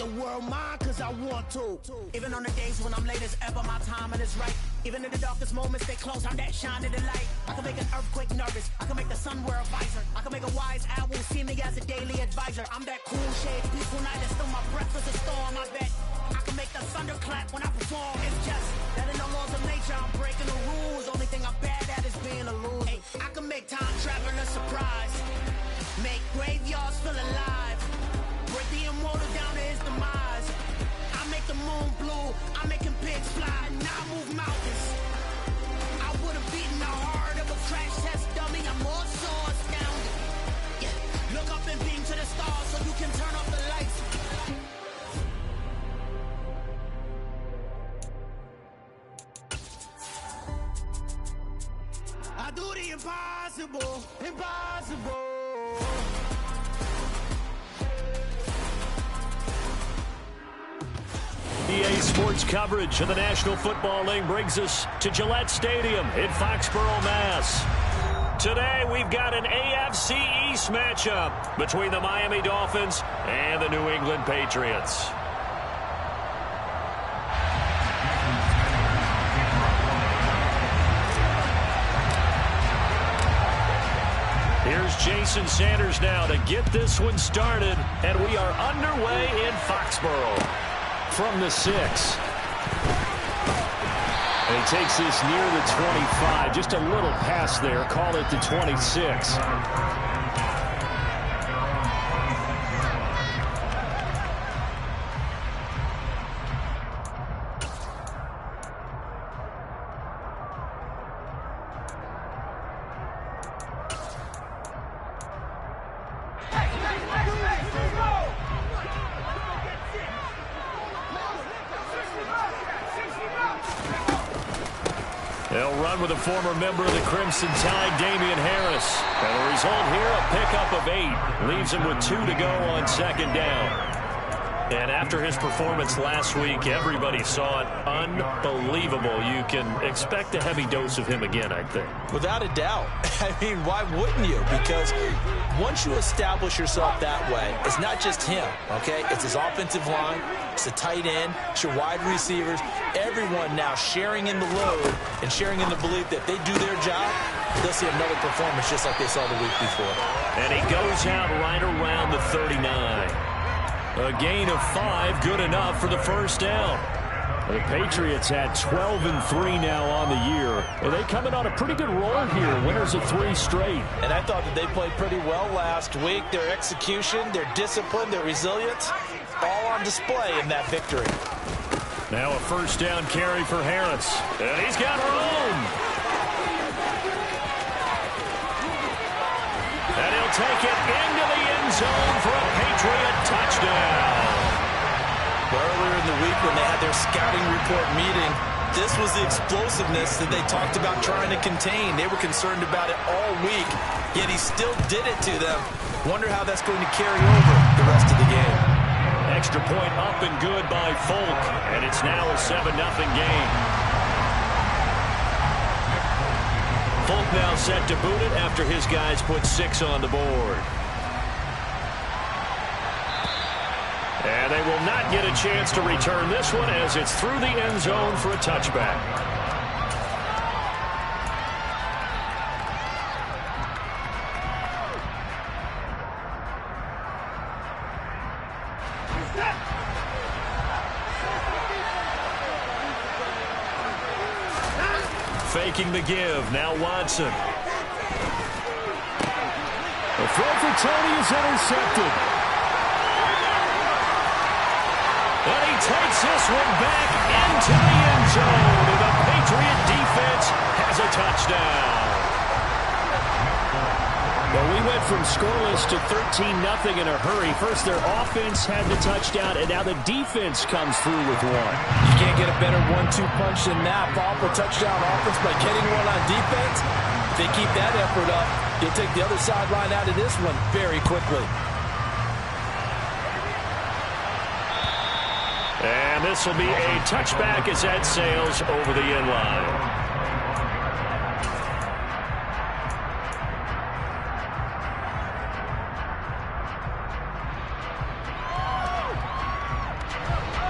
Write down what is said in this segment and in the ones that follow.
the world mine cause I want to. Even on the days when I'm late as ever, my timing is right. Even in the darkest moments, stay close, I'm that shine of the light. I can make an earthquake nervous, I can make the sun wear a visor. I can make a wise owl see me as a daily advisor. I'm that cool shade, peaceful night, and still my breath is a storm, I bet. I can make the thunder clap when I perform. It's just that in the laws of nature, I'm breaking the rules. Only thing I'm bad at is being a loser. Hey, I can make time travel a surprise. Make graveyards feel alive. Break the immortal down to his demise. I make the moon blue. I'm making pigs fly. Now I move mountains. I would have beaten the heart of a crash test dummy. I'm more so astounded. Yeah. Look up and beam to the stars so you can turn off the lights. I do the impossible, impossible. EA Sports coverage of the National Football League brings us to Gillette Stadium in Foxborough, Mass. Today we've got an AFC East matchup between the Miami Dolphins and the New England Patriots. Here's Jason Sanders now to get this one started, and we are underway in Foxborough. From the 6. And he takes this near the 25. Just a little pass there. Call it the 26. They'll run with a former member of the Crimson Tide, Damian Harris. And the result here, a pickup of 8. Leaves him with 2 to go on second down. And after his performance last week, everybody saw it. Unbelievable. You can expect a heavy dose of him again, I think. Without a doubt. I mean, why wouldn't you? Because once you establish yourself that way, it's not just him, okay? It's his offensive line, it's the tight end, it's your wide receivers, everyone now sharing in the load and sharing in the belief that if they do their job, they'll see another performance just like they saw the week before. And he goes out right around the 39. A gain of 5, good enough for the first down. The Patriots had 12-3 now on the year. And they coming on a pretty good roll here, winners of 3 straight. And I thought that they played pretty well last week. Their execution, their discipline, their resilience, all on display in that victory. Now a first down carry for Harris. And he's got room. And he'll take it into the end zone for a Patriot touchdown. Earlier in the week when they had their scouting report meeting, this was the explosiveness that they talked about trying to contain. They were concerned about it all week, yet he still did it to them. Wonder how that's going to carry over the rest of the game. Extra point up and good by Folk, and it's now a 7-0 game. Folk now set to boot it after his guys put 6 on the board. And they will not get a chance to return this one as it's through the end zone for a touchback. Faking the give. Now Watson. The throw for Tony is intercepted. And he takes this one back into the end zone. And the Patriot defense has a touchdown. Well, we went from scoreless to 13-0 in a hurry. First, their offense had the touchdown, and now the defense comes through with one. You can't get a better 1-2 punch than that. Ball for touchdown offense by getting one on defense. If they keep that effort up, you'll take the other sideline out of this one very quickly. And this will be a touchback as that sails over the end line.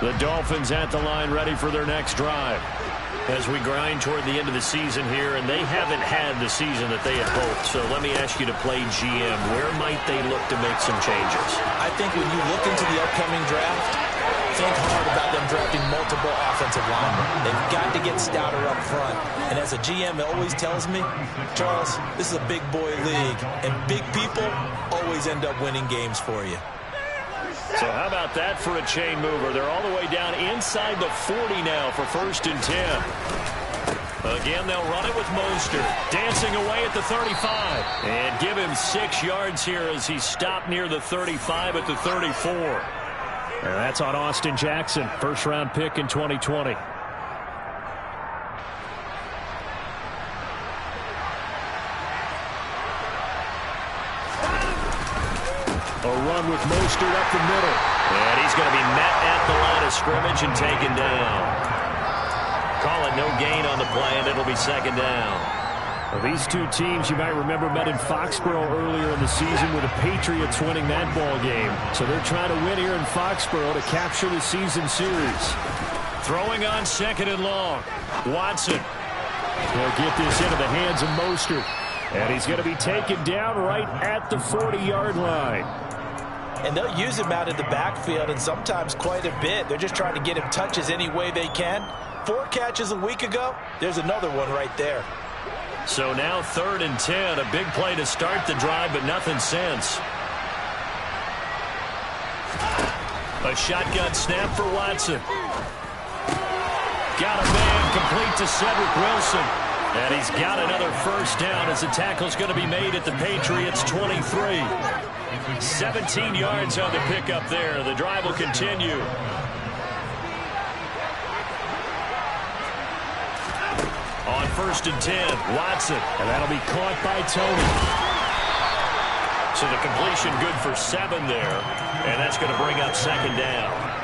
The Dolphins at the line ready for their next drive. As we grind toward the end of the season here, and they haven't had the season that they had hoped. So let me ask you to play GM. Where might they look to make some changes? I think when you look into the upcoming draft, think hard about them drafting multiple offensive linemen. They've got to get stouter up front. And as a GM, it always tells me, Charles, this is a big boy league, and big people always end up winning games for you. So how about that for a chain mover? They're all the way down inside the 40 now for 1st and 10. Again, they'll run it with Mostert. Dancing away at the 35. And give him 6 yards here as he stopped near the 35 at the 34. And that's on Austin Jackson, first-round pick in 2020. A run with Mostert up the middle. And he's going to be met at the line of scrimmage and taken down. Call it no gain on the play, and it'll be 2nd down. Well, these two teams, you might remember, met in Foxborough earlier in the season with the Patriots winning that ball game. So they're trying to win here in Foxborough to capture the season series. Throwing on 2nd and long. Watson will get this into the hands of Mostert. And he's going to be taken down right at the 40-yard line. And they'll use him out of the backfield, and sometimes quite a bit. They're just trying to get him touches any way they can. 4 catches a week ago. There's another one right there. So now 3rd and 10. A big play to start the drive, but nothing since. A shotgun snap for Watson. Got a man complete to Cedric Wilson. And he's got another 1st down as the tackle's going to be made at the Patriots' 23. 17 yards on the pickup there. The drive will continue. On 1st and 10, Watson. And that'll be caught by Tony. So the completion good for 7 there. And that's going to bring up 2nd down.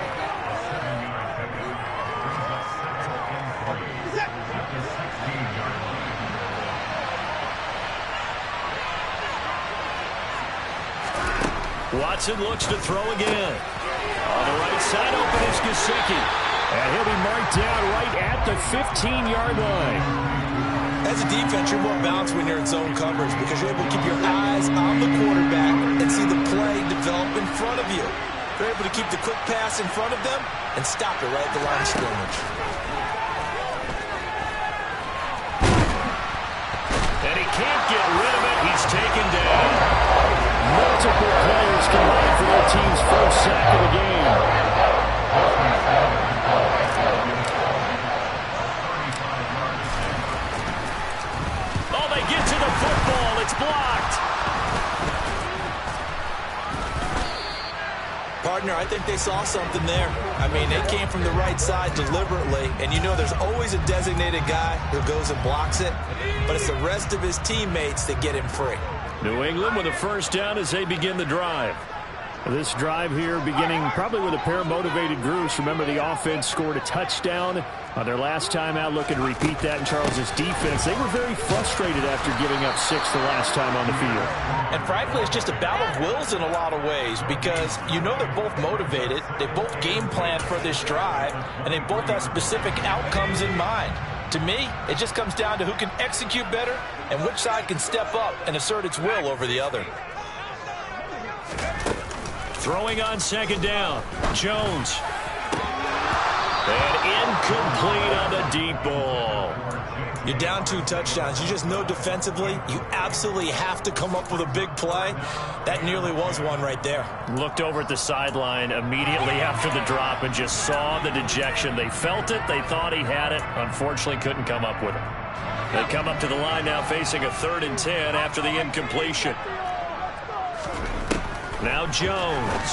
Watson looks to throw again. On the right side, open is Gesicki. And he'll be marked down right at the 15-yard line. As a defense, you're more balanced when you're in zone coverage because you're able to keep your eyes on the quarterback and see the play develop in front of you. You're able to keep the quick pass in front of them and stop it right at the line of scrimmage. And he can't get rid of it. He's taken down. Multiple players combined for their team's 1st sack of the game. Oh, they get to the football. It's blocked. Partner, I think they saw something there. I mean, they came from the right side deliberately, and you know there's always a designated guy who goes and blocks it, but it's the rest of his teammates that get him free. New England with a 1st down as they begin the drive. This drive here beginning probably with a pair of motivated groups. Remember, the offense scored a touchdown on their last time out, looking to repeat that in Charles's defense. They were very frustrated after giving up 6 the last time on the field. And frankly, it's just a battle of wills in a lot of ways because you know they're both motivated. They both game plan for this drive, and they both have specific outcomes in mind. To me, it just comes down to who can execute better and which side can step up and assert its will over the other. Throwing on 2nd down, Jones. And incomplete on the deep ball. You're down 2 touchdowns. You just know defensively you absolutely have to come up with a big play. That nearly was one right there. Looked over at the sideline immediately after the drop and just saw the dejection. They felt it. They thought he had it. Unfortunately, couldn't come up with it. They come up to the line now facing a 3rd and 10 after the incompletion. Now Jones.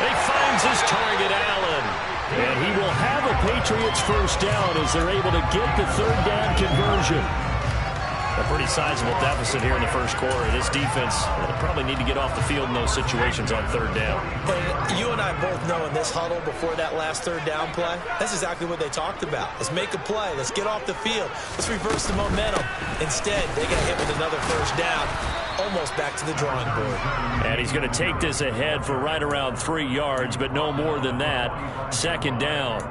He finds his target, Allen. And he will have a Patriots 1st down as they're able to get the 3rd down conversion. A pretty sizable deficit here in the first quarter. This defense probably need to get off the field in those situations on third down. And you and I both know in this huddle before that last third down play, that's exactly what they talked about. Let's make a play. Let's get off the field. Let's reverse the momentum. Instead, they got hit with another first down, almost back to the drawing board. And he's going to take this ahead for right around 3 yards, but no more than that. Second down.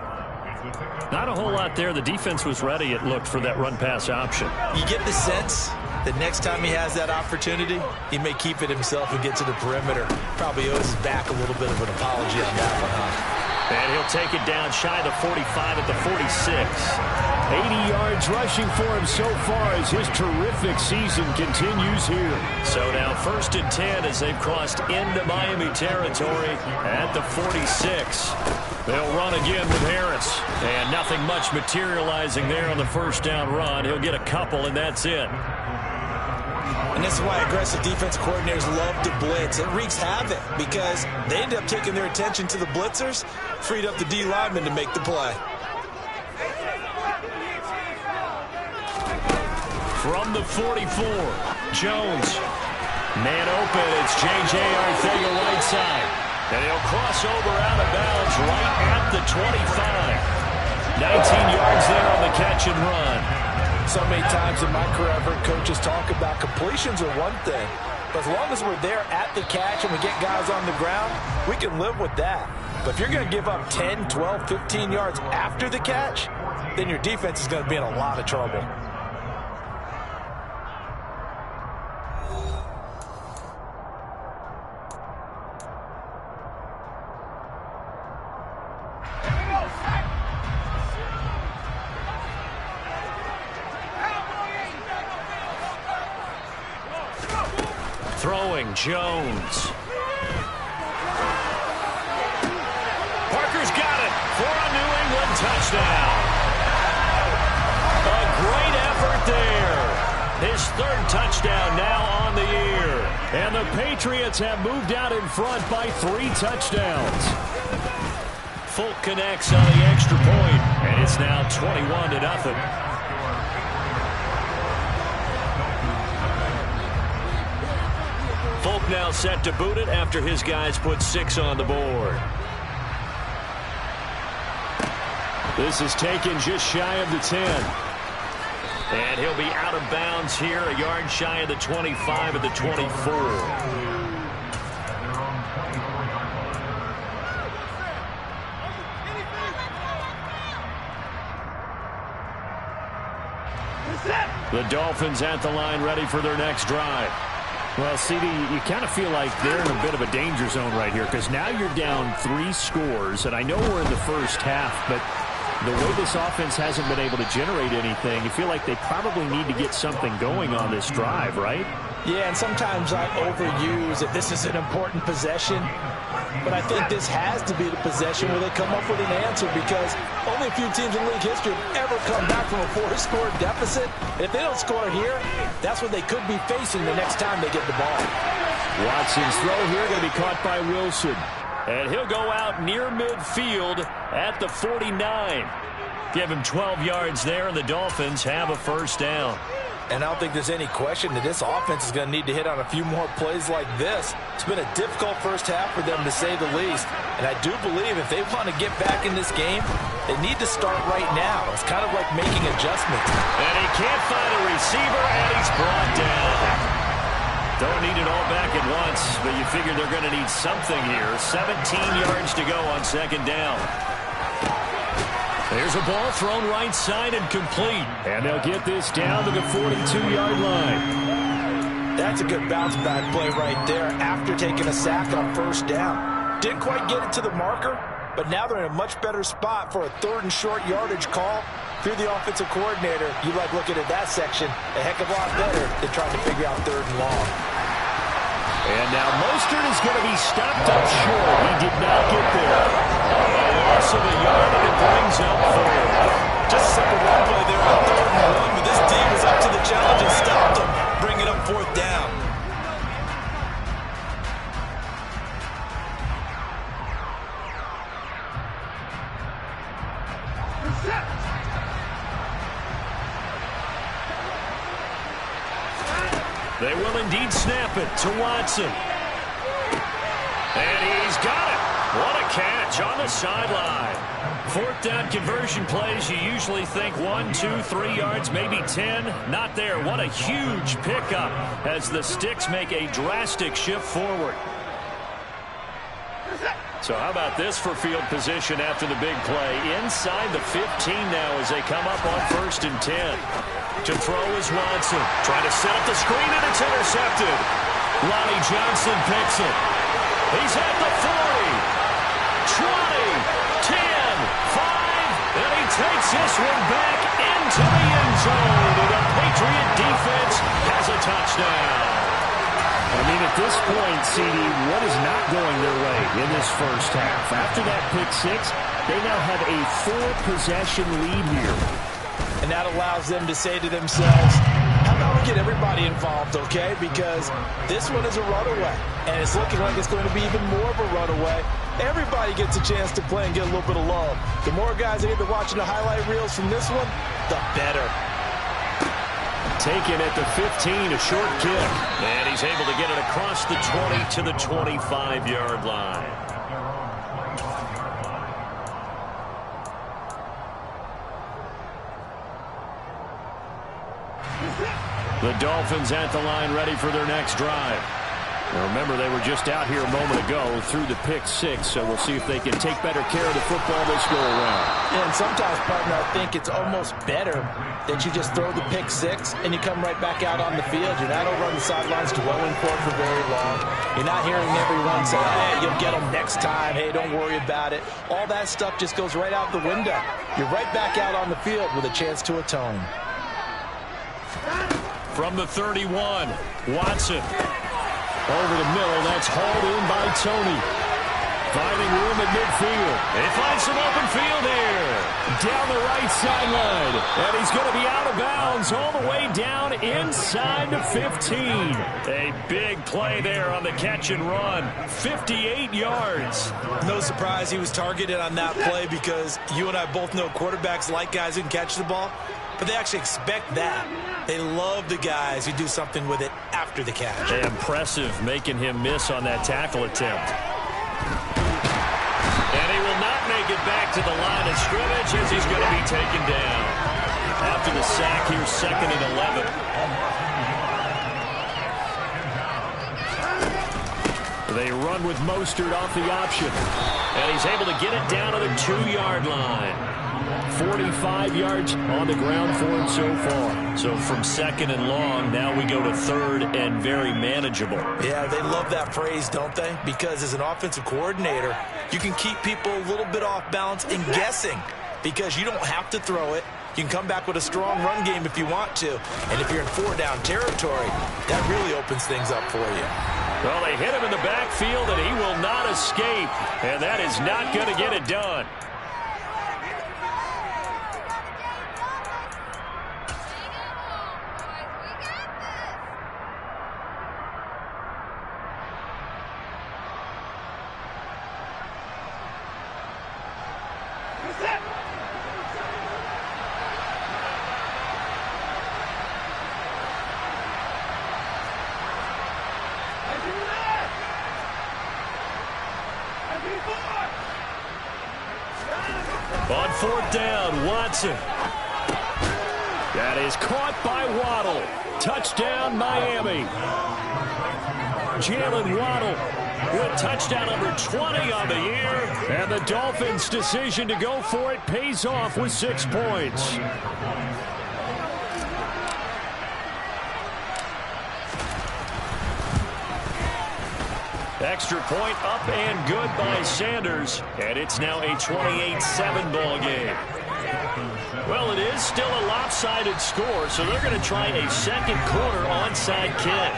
Not a whole lot there. The defense was ready, it looked, for that run-pass option. You get the sense that next time he has that opportunity, he may keep it himself and get to the perimeter. Probably owes his back a little bit of an apology on that one, huh? And he'll take it down shy of the 45 at the 46. 80 yards rushing for him so far as his terrific season continues here. So now 1st and 10 as they've crossed into Miami territory at the 46. They'll run again with Harris. And nothing much materializing there on the first down run. He'll get a couple, and that's it. And this is why aggressive defense coordinators love to blitz. It wreaks havoc because they end up taking their attention to the blitzers, freed up the D lineman to make the play. From the 44, Jones. Man open, it's J.J. Arthega right side. And he'll cross over out of bounds right at the 25. 19 yards there on the catch and run. So many times in my career, I've heard coaches talk about completions are one thing. But as long as we're there at the catch and we get guys on the ground, we can live with that. But if you're going to give up 10, 12, 15 yards after the catch, then your defense is going to be in a lot of trouble. Throwing Jones. Parker's got it for a New England touchdown. A great effort there. His 3rd touchdown now on the year. And the Patriots have moved out in front by 3 touchdowns. Folk connects on the extra point, and it's now 21-0. Folk now set to boot it after his guys put 6 on the board. This is taken just shy of the 10. And he'll be out of bounds here, a yard shy of the 25 at the 24. The Dolphins at the line ready for their next drive. Well, CD, you kind of feel like they're in a bit of a danger zone right here because now you're down 3 scores, and I know we're in the first half, but the way this offense hasn't been able to generate anything, you feel like they probably need to get something going on this drive, right? Yeah, and sometimes I overuse that this is an important possession, but I think this has to be the possession where they come up with an answer because only a few teams in league history have ever come back from a 4-score deficit. And if they don't score here, that's what they could be facing the next time they get the ball. Watson's throw here going to be caught by Wilson. And he'll go out near midfield at the 49. Give him 12 yards there, and the Dolphins have a first down. And I don't think there's any question that this offense is going to need to hit on a few more plays like this. It's been a difficult first half for them, to say the least. And I do believe if they want to get back in this game, they need to start right now. It's kind of like making adjustments. And he can't find a receiver, and he's brought down. Don't need it all back at once, but you figure they're going to need something here. 17 yards to go on second down. There's a ball thrown right side and complete. And they'll get this down to the 42-yard line. That's a good bounce-back play right there after taking a sack on first down. Didn't quite get it to the marker, but now they're in a much better spot for a 3rd and short yardage call. If you're the offensive coordinator, you like looking at that section a heck of a lot better than trying to figure out 3rd and long. And now Mostert is going to be stopped up short. He did not get there. A loss of a yard, and it brings up 4. Just a simple run play there on 3rd and 1, but this team was up to the challenge and stopped them, bringing up 4th down. They will indeed snap it to Watson. And he's got it. What a catch on the sideline. Fourth down conversion plays, you usually think 1, 2, 3 yards, maybe 10. Not there. What a huge pickup as the Sticks make a drastic shift forward. So how about this for field position after the big play? Inside the 15 now as they come up on 1st and 10. To throw is Watson. Trying to set up the screen, and it's intercepted. Lonnie Johnson picks it. He's at the 40, 20, 10, 5, and he takes this one back into the end zone. And the Patriot defense has a touchdown. I mean, at this point, CD, what is not going their way in this first half? After that pick six, they now have a 4-possession lead here. And that allows them to say to themselves, how about we get everybody involved, okay? Because this one is a runaway, and it's looking like it's going to be even more of a runaway. Everybody gets a chance to play and get a little bit of love. The more guys that get to watching the highlight reels from this one, the better. Taken at the 15, a short kick. And he's able to get it across the 20 to the 25-yard line. The Dolphins at the line, ready for their next drive. Now remember, they were just out here a moment ago through the pick six, so we'll see if they can take better care of the football this go around. And sometimes, partner, I think it's almost better that you just throw the pick six and you come right back out on the field. You're not over on the sidelines dwelling for very long. You're not hearing everyone say, hey, you'll get them next time. Hey, don't worry about it. All that stuff just goes right out the window. You're right back out on the field with a chance to atone. From the 31, Watson. Over the middle, that's hauled in by Tony. Finding room at midfield. They find some open field here. Down the right sideline. And he's going to be out of bounds all the way down inside the 15. A big play there on the catch and run. 58 yards. No surprise he was targeted on that play because you and I both know quarterbacks like guys who can catch the ball, but they actually expect that. They love the guys who do something with it after the catch. Impressive making him miss on that tackle attempt. And he will not make it back to the line of scrimmage as he's going to be taken down. After the sack here, 2nd and 11. They run with Mostert off the option. And he's able to get it down to the 2-yard line. 45 yards on the ground for him so far. So from 2nd and long, now we go to 3rd and very manageable. Yeah, they love that phrase, don't they? Because as an offensive coordinator, you can keep people a little bit off balance and guessing because you don't have to throw it. You can come back with a strong run game if you want to. And if you're in 4-down territory, that really opens things up for you. Well, they hit him in the backfield, and he will not escape. And that is not going to get it done. On 4th down, Watson. That is caught by Waddle. Touchdown, Miami. Jalen Waddle with touchdown number 20 on the year. And the Dolphins' decision to go for it pays off with 6 points. Extra point up and good by Sanders. And it's now a 28-7 ball game. Well, it is still a lopsided score, so they're going to try a second quarter onside kick.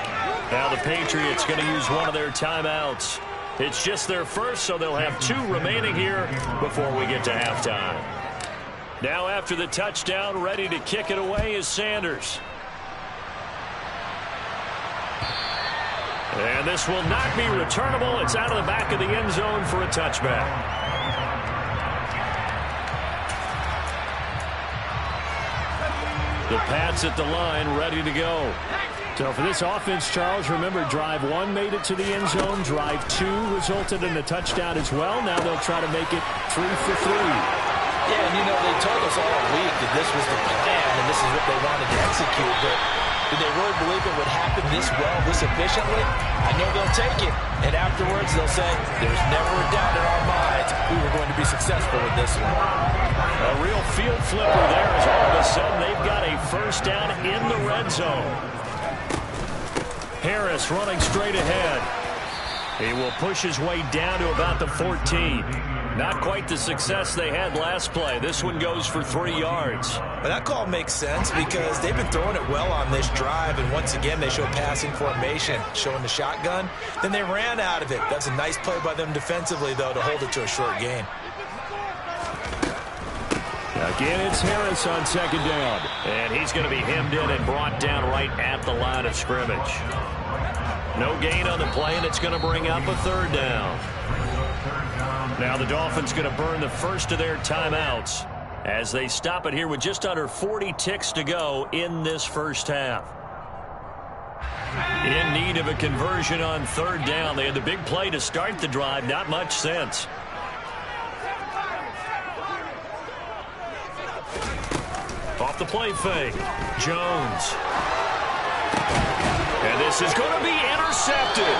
Now the Patriots going to use one of their timeouts. It's just their first, so they'll have 2 remaining here before we get to halftime. Now after the touchdown, ready to kick it away is Sanders. And this will not be returnable. It's out of the back of the end zone for a touchback. The Pats at the line, ready to go. So for this offense, Charles, remember, drive 1 made it to the end zone. Drive 2 resulted in a touchdown as well. Now they'll try to make it 3 for 3. Yeah, and they told us all week that this was the plan and this is what they wanted to execute, but did they really believe it would happen this well, this efficiently? I know they'll take it, and afterwards they'll say, there's never a doubt in our minds we were going to be successful with this one. A real field flipper there as all of a sudden they've got a first down in the red zone. Harris running straight ahead. He will push his way down to about the 14. Not quite the success they had last play. This one goes for 3 yards. But that call makes sense because they've been throwing it well on this drive, and once again they show passing formation, showing the shotgun. Then they ran out of it. That's a nice play by them defensively, though, to hold it to a short gain. Again, it's Harris on second down. And he's going to be hemmed in and brought down right at the line of scrimmage. No gain on the play, and it's going to bring up a third down. Now the Dolphins going to burn the first of their timeouts as they stop it here with just under 40 ticks to go in this first half. In need of a conversion on third down. They had the big play to start the drive. Not much sense. Off the play fake. Jones. And this is going to be intercepted.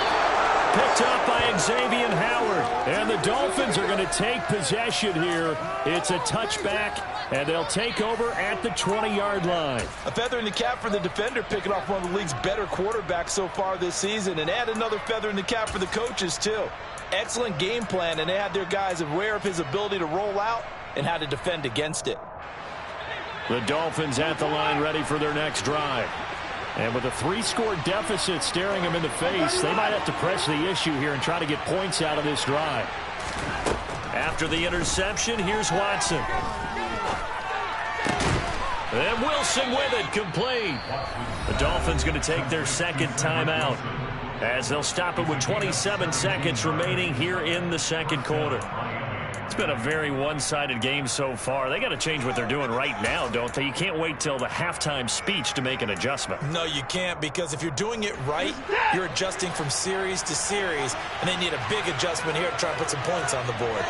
Picked up by Xavier Howard. And the Dolphins are going to take possession here. It's a touchback, and they'll take over at the 20-yard line. A feather in the cap for the defender, picking off one of the league's better quarterbacks so far this season. And add another feather in the cap for the coaches, too. Excellent game plan, and they had their guys aware of his ability to roll out and how to defend against it. The Dolphins at the line ready for their next drive. And with a 3-score deficit staring them in the face, they might have to press the issue here and try to get points out of this drive. After the interception, here's Watson. And Wilson with it, complete. The Dolphins going to take their second timeout as they'll stop it with 27 seconds remaining here in the second quarter. It's been a very one-sided game so far. They got to change what they're doing right now, don't they? You can't wait till the halftime speech to make an adjustment. No, you can't, because if you're doing it right, you're adjusting from series to series, and they need a big adjustment here to try and put some points on the board.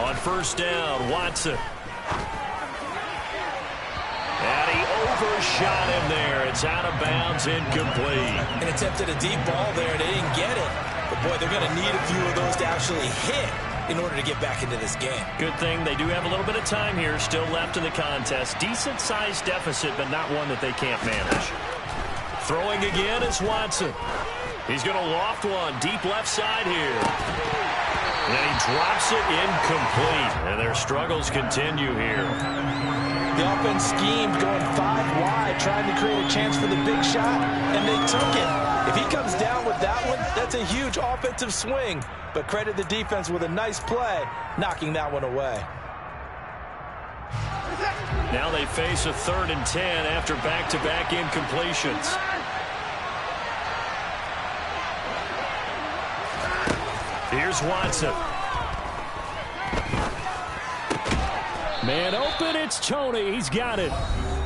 On first down, Watson. And he overshot him there. It's out of bounds, incomplete. And attempted a deep ball there, and they didn't get it. But, boy, they're going to need a few of those to actually hit in order to get back into this game. Good thing they do have a little bit of time here still left in the contest. Decent-sized deficit, but not one that they can't manage. Throwing again is Watson. He's going to loft one deep left side here. And then he drops it incomplete. And their struggles continue here. The offense schemed going 5 wide, trying to create a chance for the big shot, and they took it. If he comes down with that one, that's a huge offensive swing. But credit the defense with a nice play, knocking that one away. Now they face a 3rd and 10 after back-to-back incompletions. Here's Watson. Man open, it's Tony. He's got it.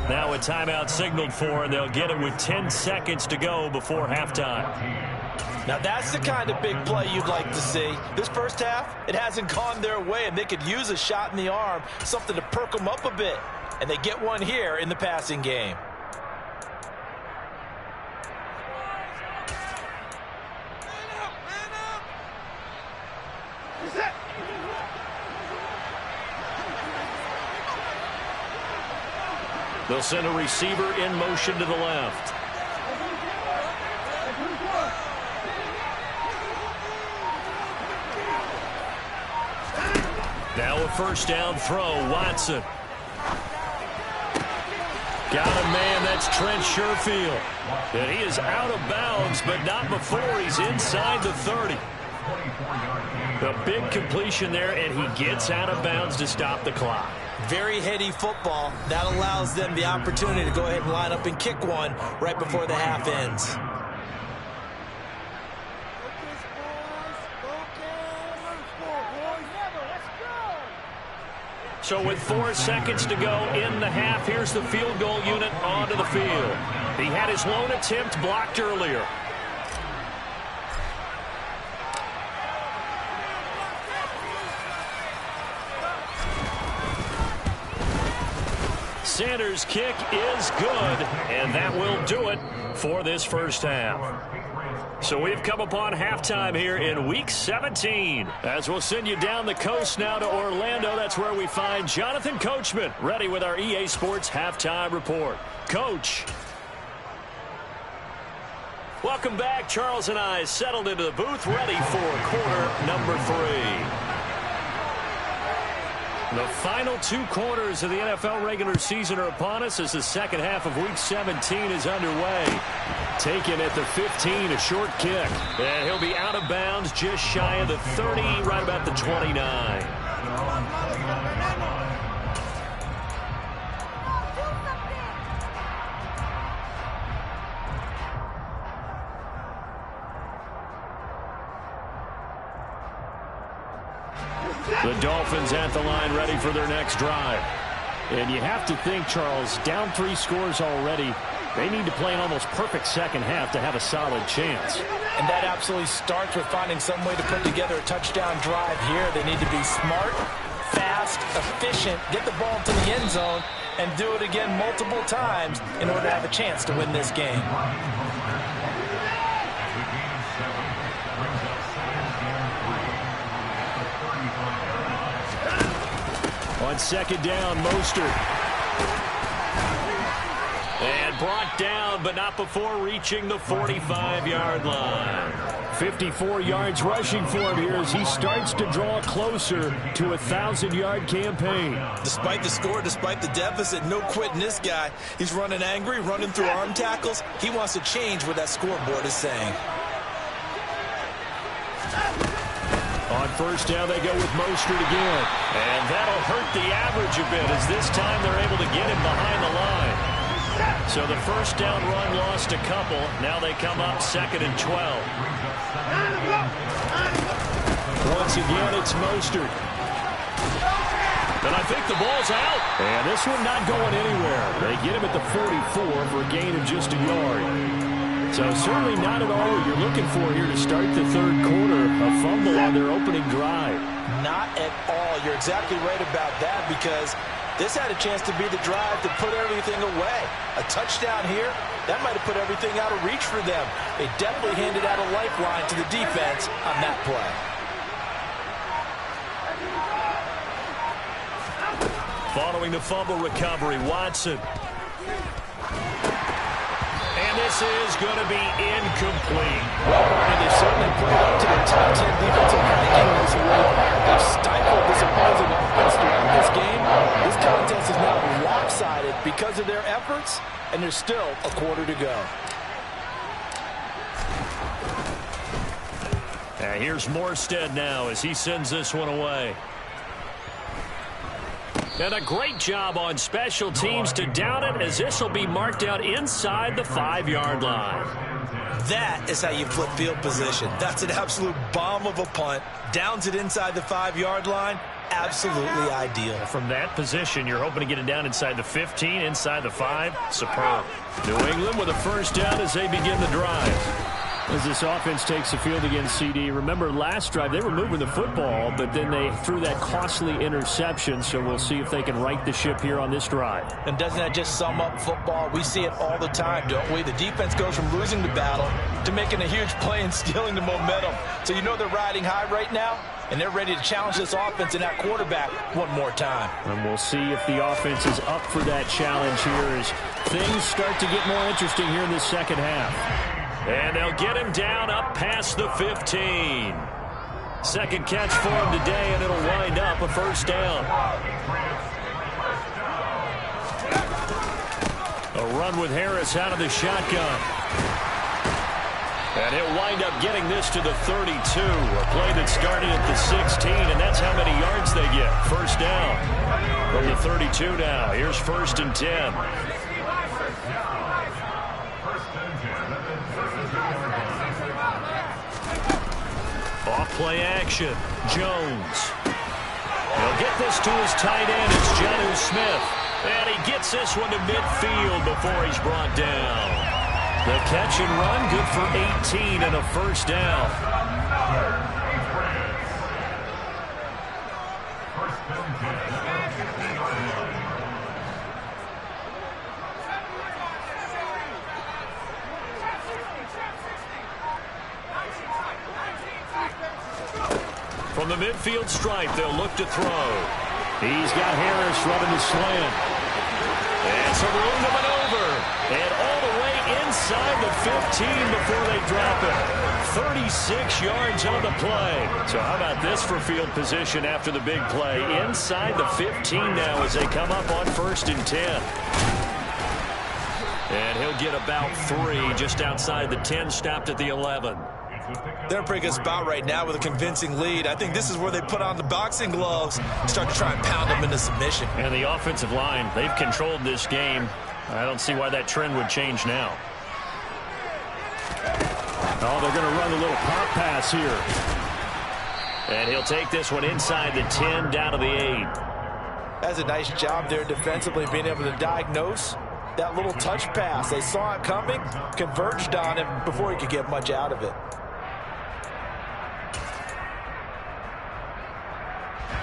Now a timeout signaled for, and they'll get it with 10 seconds to go before halftime. Now that's the kind of big play you'd like to see. This first half, it hasn't gone their way, and they could use a shot in the arm, something to perk them up a bit. And they get one here in the passing game. They'll send a receiver in motion to the left. Now a first down throw, Watson. Got a man, that's Trent Sherfield. And he is out of bounds, but not before he's inside the 30. The big completion there, and he gets out of bounds to stop the clock. Very heady football. That allows them the opportunity to go ahead and line up and kick one right before the half ends. So with 4 seconds to go in the half, here's the field goal unit onto the field. He had his lone attempt blocked earlier. Sanders' kick is good, and that will do it for this first half. So we've come upon halftime here in Week 17. As we'll send you down the coast now to Orlando, that's where we find Jonathan Coachman, ready with our EA Sports Halftime Report. Coach. Welcome back. Charles and I settled into the booth, ready for quarter number 3. The final 2 quarters of the NFL regular season are upon us as the second half of Week 17 is underway. Taken at the 15, a short kick. And he'll be out of bounds just shy of the 30, right about the 29. The Dolphins at the line, ready for their next drive. And you have to think, Charles, down 3 scores already. They need to play an almost perfect second half to have a solid chance. And that absolutely starts with finding some way to put together a touchdown drive here. They need to be smart, fast, efficient, get the ball to the end zone, and do it again multiple times in order to have a chance to win this game. On second down, Mostert. And brought down, but not before reaching the 45-yard line. 54 yards rushing for him here as he starts to draw closer to a 1,000-yard campaign. Despite the score, despite the deficit, no quitting this guy. He's running angry, running through arm tackles. He wants to change what that scoreboard is saying. On first down, they go with Mostert again. And that'll hurt the average a bit as this time they're able to get him behind the line. So the first down run lost a couple. Now they come up 2nd and 12. Once again, it's Mostert. And I think the ball's out. And this one not going anywhere. They get him at the 44 for a gain of just a yard. So certainly not at all what you're looking for here to start the third quarter. A fumble on their opening drive. Not at all. You're exactly right about that because this had a chance to be the drive to put everything away. A touchdown here, that might have put everything out of reach for them. They definitely handed out a lifeline to the defense on that play. Following the fumble recovery, Watson. And this is going to be incomplete. And they certainly played up to their top 10 defensive ranking this week. They've stifled this opposing offense throughout this game. This contest is now lopsided because of their efforts, and there's still a quarter to go. And here's Morstead now as he sends this one away. And a great job on special teams to down it as this will be marked out inside the 5-yard line. That is how you flip field position. That's an absolute bomb of a punt. Downs it inside the 5-yard line. Absolutely ideal. From that position, you're hoping to get it down inside the 15, inside the 5. Superb. New England with a first down as they begin the drive. As this offense takes the field against CD, remember last drive they were moving the football, but then they threw that costly interception, so we'll see if they can right the ship here on this drive. And doesn't that just sum up football? We see it all the time, don't we? The defense goes from losing the battle to making a huge play and stealing the momentum. So you know they're riding high right now, and they're ready to challenge this offense and that quarterback one more time. And we'll see if the offense is up for that challenge here as things start to get more interesting here in this second half. And they'll get him down up past the 15. Second catch for him today, and it'll wind up a first down. A run with Harris out of the shotgun. And he'll wind up getting this to the 32. A play that started at the 16, and that's how many yards they get. First down from the 32 now. Here's 1st and 10. Off play action. Jones. He'll get this to his tight end. It's Jonnu Smith. And he gets this one to midfield before he's brought down. The catch and run, good for 18 and a first down. From the midfield stripe, they'll look to throw. He's got Harris running the slant. And some room to maneuver. And all the way inside the 15 before they drop it. 36 yards on the play. So how about this for field position after the big play? Inside the 15 now as they come up on 1st and 10. And he'll get about 3 just outside the 10, stopped at the 11. They're in a pretty good spot right now with a convincing lead. I think this is where they put on the boxing gloves and start to try and pound them into submission. And the offensive line, they've controlled this game. I don't see why that trend would change now. Oh, they're going to run a little pop pass here. And he'll take this one inside the 10, down to the 8. That's a nice job there defensively, being able to diagnose that little touch pass. They saw it coming, converged on him before he could get much out of it.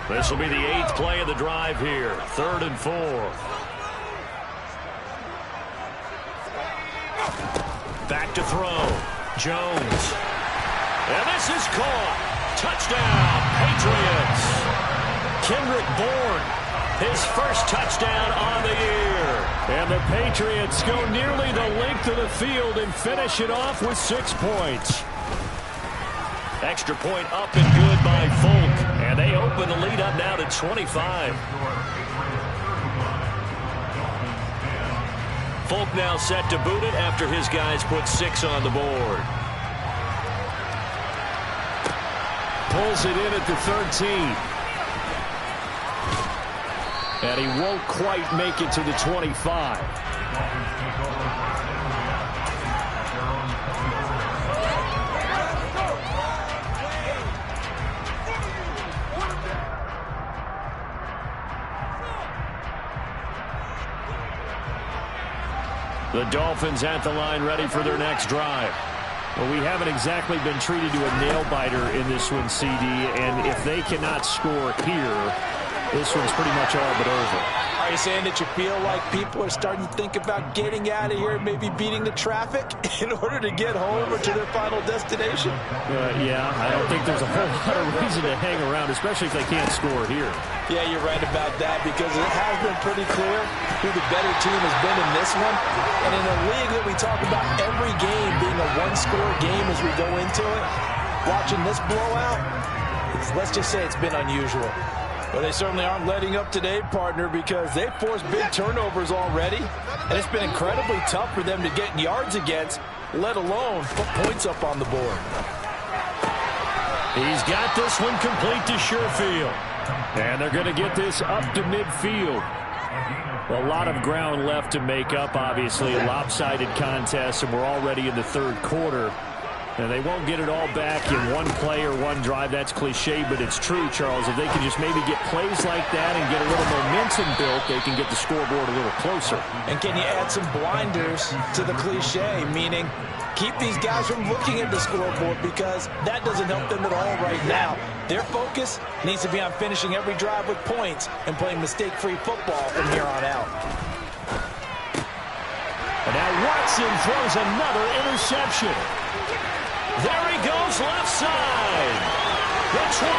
This will be the 8th play of the drive here. 3rd and 4. Back to throw. Jones. And this is caught. Touchdown, Patriots. Kendrick Bourne, his first touchdown on the year. And the Patriots go nearly the length of the field and finish it off with 6 points. Extra point up and good by Folk. And they open the lead up now to 25. Folk now set to boot it after his guys put 6 on the board. Pulls it in at the 13. And he won't quite make it to the 25. The Dolphins at the line ready for their next drive. Well, we haven't exactly been treated to a nail-biter in this one, CD, and if they cannot score here, this one's pretty much all but over. Are you saying that you feel like people are starting to think about getting out of here, maybe beating the traffic in order to get home or to their final destination? Yeah, I don't think there's a whole lot of reason to hang around, especially if they can't score here. Yeah, you're right about that, because it has been pretty clear who the better team has been in this one. And in a league that we talk about every game being a one-score game as we go into it, watching this blowout, let's just say it's been unusual. Well, they certainly aren't letting up today, partner, because they've forced big turnovers already, and it's been incredibly tough for them to get yards against, let alone put points up on the board. He's got this one complete to Sherfield. And they're going to get this up to midfield. A lot of ground left to make up, obviously. A lopsided contest, and we're already in the 3rd quarter. And they won't get it all back in one play or one drive. That's cliche, but it's true, Charles. If they can just maybe get plays like that and get a little momentum built, they can get the scoreboard a little closer. And can you add some blinders to the cliche, meaning keep these guys from looking at the scoreboard, because that doesn't help them at all right now. Their focus needs to be on finishing every drive with points and playing mistake-free football from here on out. And now Watson throws another interception. There he goes, left side. The 20.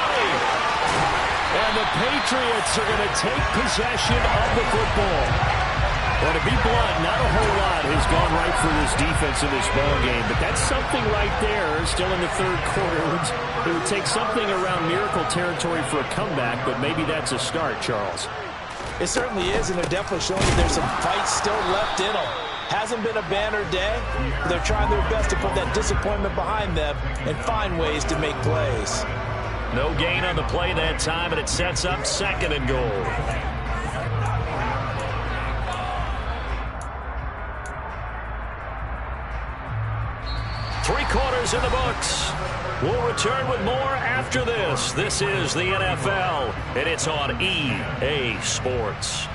And the Patriots are going to take possession of the football. Well, to be blunt, not a whole lot has gone right for this defense in this ball game, but that's something right there. Still in the 3rd quarter. It would take something around miracle territory for a comeback, but maybe that's a start, Charles. It certainly is, and they're definitely showing that there's some fight still left in them. Hasn't been a banner day. They're trying their best to put that disappointment behind them and find ways to make plays. No gain on the play that time, and it sets up 2nd and goal. 3 quarters in the books. We'll return with more after this. This is the NFL, and it's on EA Sports.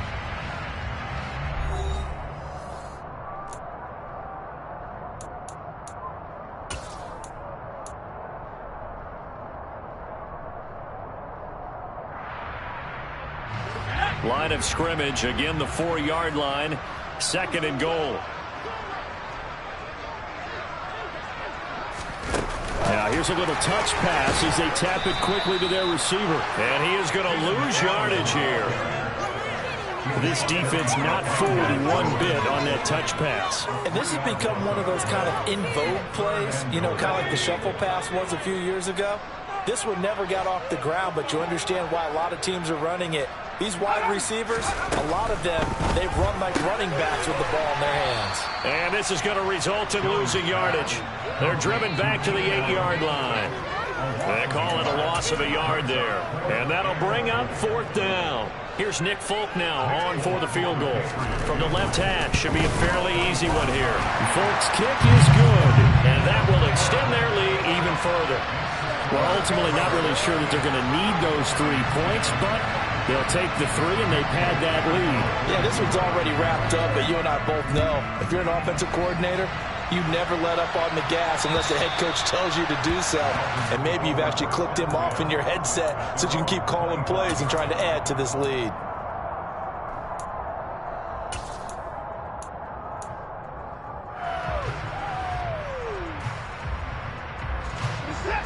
Line of scrimmage, again the 4-yard line, 2nd and goal. Now here's a little touch pass as they tap it quickly to their receiver. And he is going to lose yardage here. This defense not fooled one bit on that touch pass. And this has become one of those kind of in vogue plays, you know, kind of like the shuffle pass was a few years ago. This one never got off the ground, but you understand why a lot of teams are running it. These wide receivers, a lot of them, they run like running backs with the ball in their hands. And this is going to result in losing yardage. They're driven back to the 8-yard line. They call it a loss of a yard there. And that'll bring up 4th down. Here's Nick Folk now on for the field goal. From the left hash, should be a fairly easy one here. Folk's kick is good. And that will extend their lead even further. Well, ultimately not really sure that they're going to need those 3 points, but they'll take the 3 and they pad that lead. Yeah, this one's already wrapped up, but you and I both know if you're an offensive coordinator, you never let up on the gas unless the head coach tells you to do so. And maybe you've actually clicked him off in your headset so you can keep calling plays and trying to add to this lead.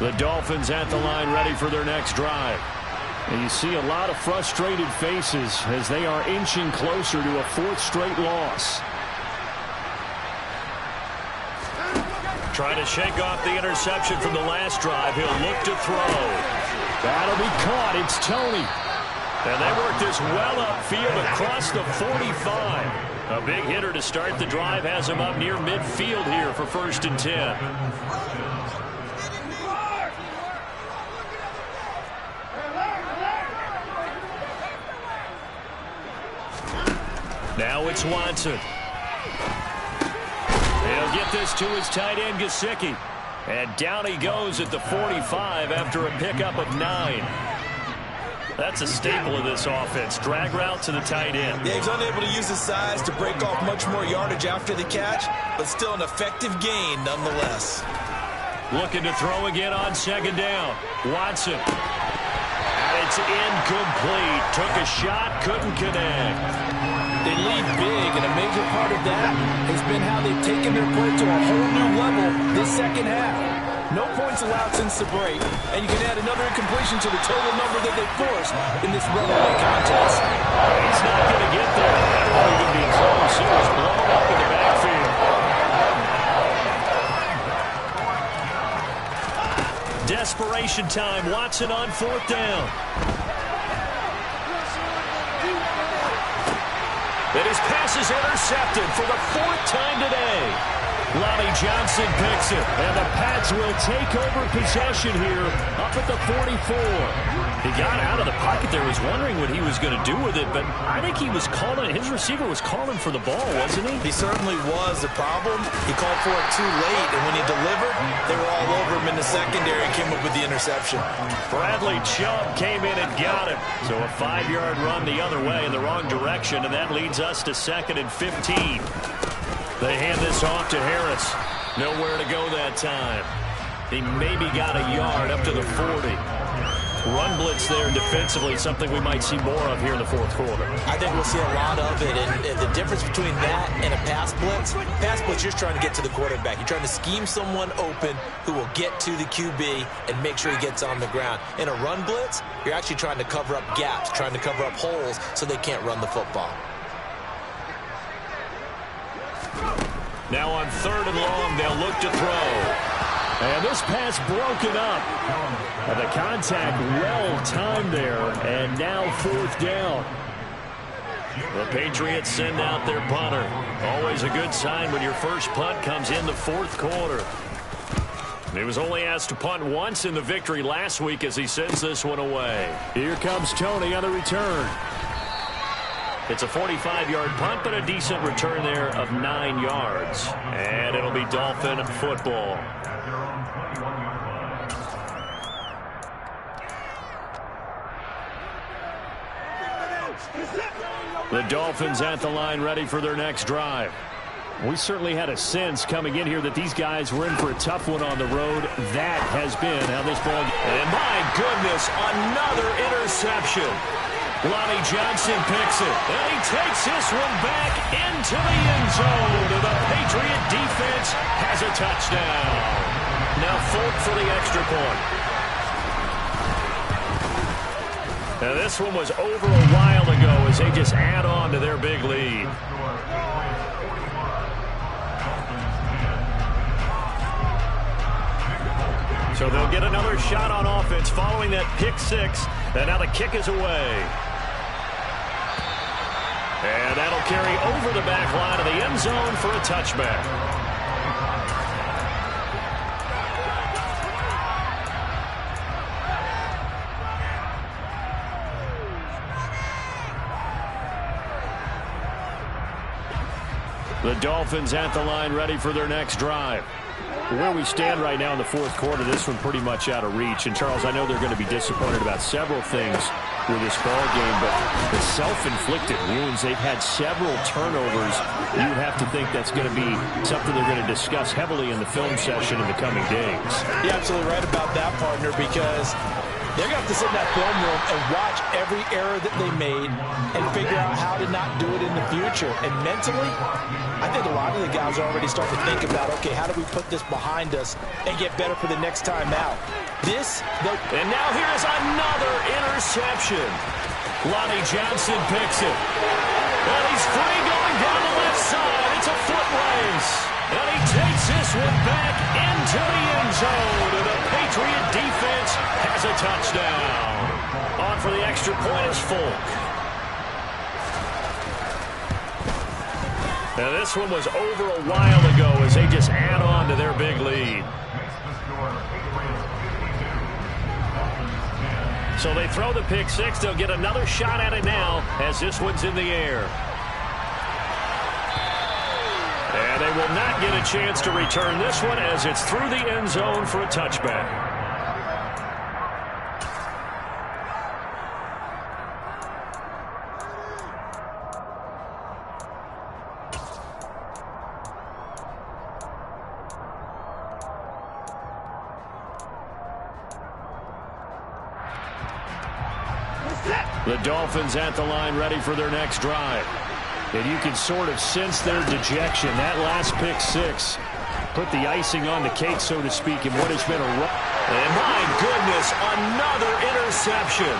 The Dolphins at the line ready for their next drive. And you see a lot of frustrated faces as they are inching closer to a 4th straight loss. Trying to shake off the interception from the last drive. He'll look to throw. That'll be caught. It's Tony. And they work this well upfield across the 45. A big hitter to start the drive has him up near midfield here for 1st and 10. Now it's Watson. He'll get this to his tight end, Gesicki. And down he goes at the 45 after a pickup of 9. That's a staple of this offense. Drag route to the tight end. Yeah, he's unable to use his size to break off much more yardage after the catch, but still an effective gain nonetheless. Looking to throw again on 2nd down. Watson. And it's incomplete. Took a shot, couldn't connect. They lead big, and a major part of that has been how they've taken their play to a whole new level this 2nd half. No points allowed since the break, and you can add another incompletion to the total number that they forced in this runaway contest. He's not going to get there. That won't even be close. He was blown up in the backfield. Desperation time. Watson on 4th down. And his pass is intercepted for the 4th time today. Lonnie Johnson picks it. And the Pats will take over possession here up at the 44. He got out of the pocket there. Was wondering what he was going to do with it, but I think he was calling. His receiver was calling for the ball, wasn't he? He certainly was. The problem, he called for it too late, and when he delivered, they were all over him in the secondary and came up with the interception. Bradley Chubb came in and got him. So a 5-yard run the other way in the wrong direction, and that leads us to 2nd and 15. They hand this off to Harris. Nowhere to go that time. He maybe got a yard up to the 40. Run blitz there defensively, something we might see more of here in the 4th quarter. I think we'll see a lot of it, and the difference between that and a pass blitz, you're just trying to get to the quarterback. You're trying to scheme someone open who will get to the QB and make sure he gets on the ground. In a run blitz, you're actually trying to cover up gaps, trying to cover up holes so they can't run the football. Now on 3rd and long, they'll look to throw. And this pass broken up. And the contact well timed there. And now 4th down. The Patriots send out their punter. Always a good sign when your first punt comes in the 4th quarter. He was only asked to punt once in the victory last week as he sends this one away. Here comes Tony on the return. It's a 45-yard punt, but a decent return there of 9 yards. And it'll be Dolphin football. The Dolphins at the line, ready for their next drive. We certainly had a sense coming in here that these guys were in for a tough one on the road. That has been how this ball... And my goodness, another interception. Lonnie Johnson picks it, and he takes this one back into the end zone. The Patriot defense has a touchdown. Now Folk for the extra point. Now this one was over a while ago as they just add on to their big lead. So they'll get another shot on offense following that pick six. And now the kick is away. And that'll carry over the back line of the end zone for a touchback. The Dolphins at the line, ready for their next drive. Where we stand right now in the fourth quarter, this one pretty much out of reach. And, Charles, I know they're going to be disappointed about several things with this ball game, but the self-inflicted wounds, they've had several turnovers. You have to think that's going to be something they're going to discuss heavily in the film session in the coming days. You're absolutely right about that, partner, because they're going to have to sit in that film room and watch every error that they made and figure out how to not do it in the future. And mentally, I think a lot of the guys are already starting to think about, okay, how do we put this behind us and get better for the next time out? And now here's another interception. Lonnie Johnson picks it. And he's free going down the left side. It's a foot race. And he takes this one back into the end zone. And the Patriot defense has a touchdown. On for the extra point is Folk. Now this one was over a while ago as they just add on to their big lead. So they throw the pick six. They'll get another shot at it now as this one's in the air. And they will not get a chance to return this one as it's through the end zone for a touchback. The Dolphins at the line, ready for their next drive. And you can sort of sense their dejection. That last pick six put the icing on the cake, so to speak, in what has been a run. And my goodness, another interception.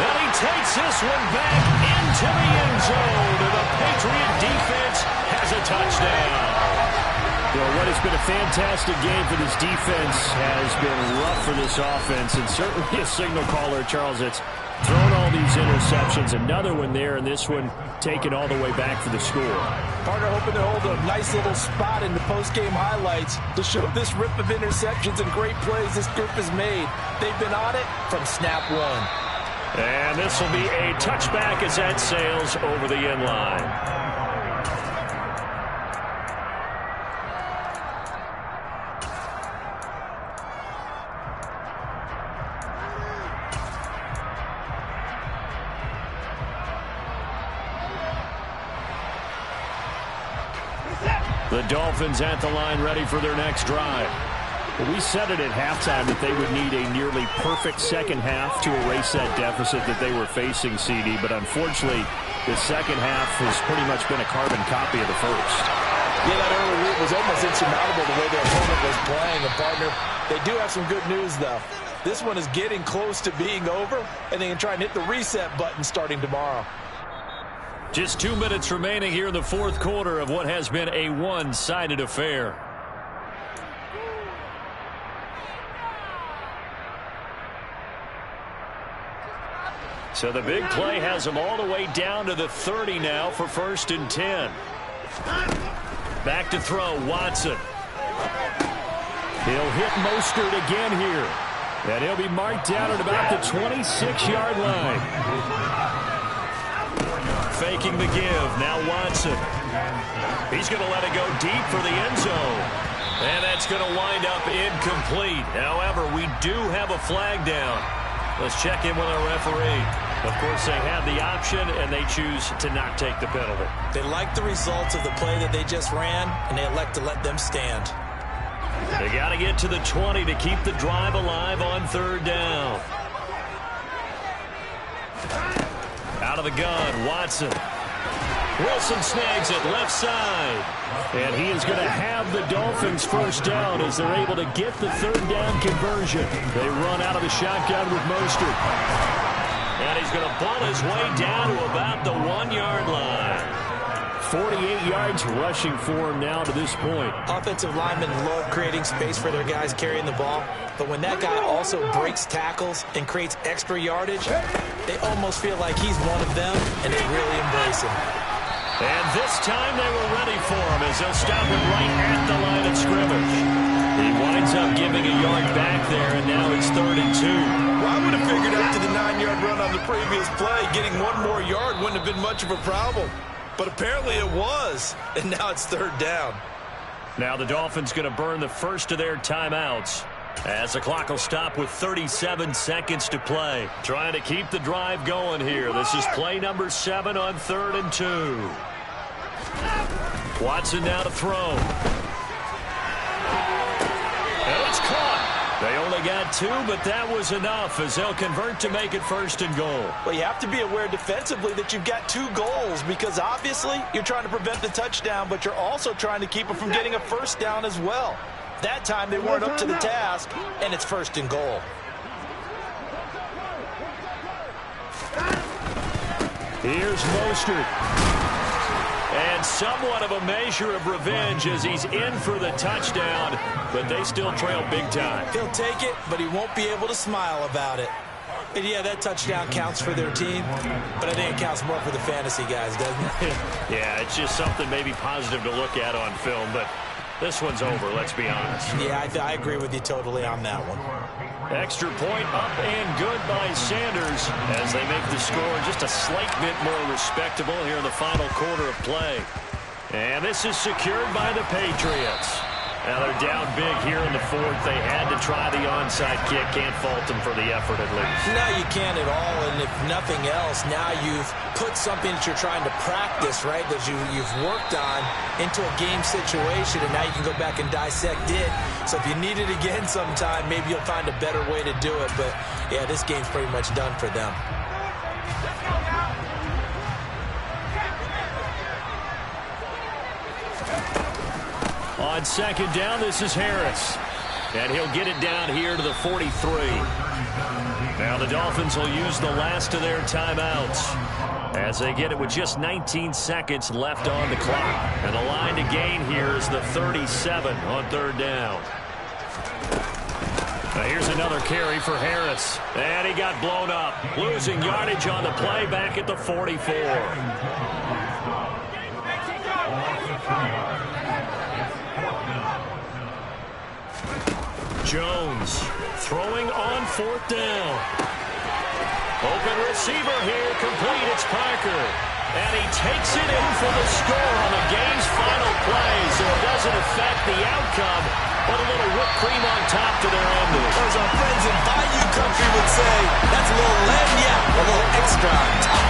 And he takes this one back into the end zone. And the Patriot defense has a touchdown. Well, what has been a fantastic game for this defense has been rough for this offense, and certainly a signal caller, Charles, that's thrown all these interceptions. Another one there, and this one taken all the way back for the score. Partner hoping to hold a nice little spot in the post-game highlights to show this rip of interceptions and great plays this group has made. They've been on it from snap one. And this will be a touchback as that sails over the end line. The Dolphins at the line, ready for their next drive. Well, we said it at halftime that they would need a nearly perfect second half to erase that deficit that they were facing, CD. But unfortunately, the second half has pretty much been a carbon copy of the first. Yeah, that early lead was almost insurmountable the way their opponent was playing. And, partner, they do have some good news, though. This one is getting close to being over, and they can try and hit the reset button starting tomorrow. Just 2 minutes remaining here in the fourth quarter of what has been a one-sided affair. So the big play has them all the way down to the 30 now for 1st and 10. Back to throw, Watson. He'll hit Mostert again here. And he'll be marked down at about the 26-yard line. Faking the give. Now Watson. He's going to let it go deep for the end zone. And that's going to wind up incomplete. However, we do have a flag down. Let's check in with our referee. Of course, they have the option, and they choose to not take the penalty. They like the results of the play that they just ran, and they elect to let them stand. They got to get to the 20 to keep the drive alive on third down. Out of the gun, Watson. Wilson snags it left side. And he is going to have the Dolphins first down as they're able to get the third down conversion. They run out of the shotgun with Mostert. And he's going to ball his way down to about the 1-yard line. 48 yards rushing for him now to this point. Offensive linemen love creating space for their guys carrying the ball. But when that guy also breaks tackles and creates extra yardage, they almost feel like he's one of them, and they really embrace him. And this time they were ready for him as they'll stop him right at the line of scrimmage. He winds up giving a yard back there, and now it's 3rd and 2. Well, I would have figured after the 9-yard run on the previous play, getting one more yard wouldn't have been much of a problem. But apparently it was, and now it's 3rd down. Now the Dolphins going to burn the first of their timeouts as the clock will stop with 37 seconds to play. Trying to keep the drive going here. This is play number 7 on 3rd and 2. Watson now to throw. And it's caught. They only got 2, but that was enough as they'll convert to make it 1st and goal. Well, you have to be aware defensively that you've got 2 goals because obviously you're trying to prevent the touchdown, but you're also trying to keep them from getting a first down as well. That time they weren't up to the task, and it's 1st and goal. Here's Mostert. And somewhat of a measure of revenge as he's in for the touchdown, but they still trail big time. He'll take it, but he won't be able to smile about it. And yeah, that touchdown counts for their team, but I think it counts more for the fantasy guys, doesn't it? Yeah, it's just something maybe positive to look at on film, but this one's over, let's be honest. Yeah, I agree with you totally on that one. Extra point up and good by Sanders as they make the score just a slight bit more respectable here in the final quarter of play. And this is secured by the Patriots. Now they're down big here in the 4th. They had to try the onside kick. Can't fault them for the effort at least. No, you can't at all. And if nothing else, now you've put something that you're trying to practice, right, that you've worked on into a game situation, and now you can go back and dissect it. So if you need it again sometime, maybe you'll find a better way to do it. But, yeah, this game's pretty much done for them. On 2nd down, this is Harris. And he'll get it down here to the 43. Now the Dolphins will use the last of their timeouts as they get it with just 19 seconds left on the clock. And the line to gain here is the 37 on 3rd down. Now here's another carry for Harris. And he got blown up. Losing yardage on the play back at the 44. Jones throwing on 4th down. Open receiver here, complete, it's Parker. And he takes it in for the score on the game's final play, so it doesn't affect the outcome, but a little whipped cream on top to their ending. As our friends in Bayou Country would say, that's a little lagniappe, a little extra on top.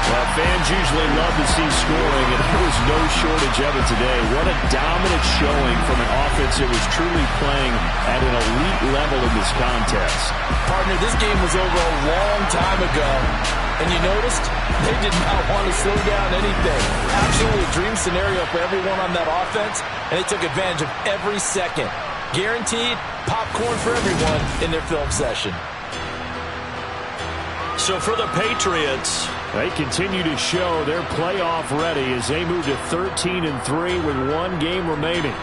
Well, fans usually love to see scoring, and there was no shortage of it today. What a dominant showing from an offense that was truly playing at an elite level in this contest. Partner, this game was over a long time ago, and you noticed they did not want to slow down anything. Absolutely a dream scenario for everyone on that offense, and they took advantage of every second. Guaranteed popcorn for everyone in their film session. So for the Patriots, they continue to show they're playoff ready as they move to 13-3 with 1 game remaining.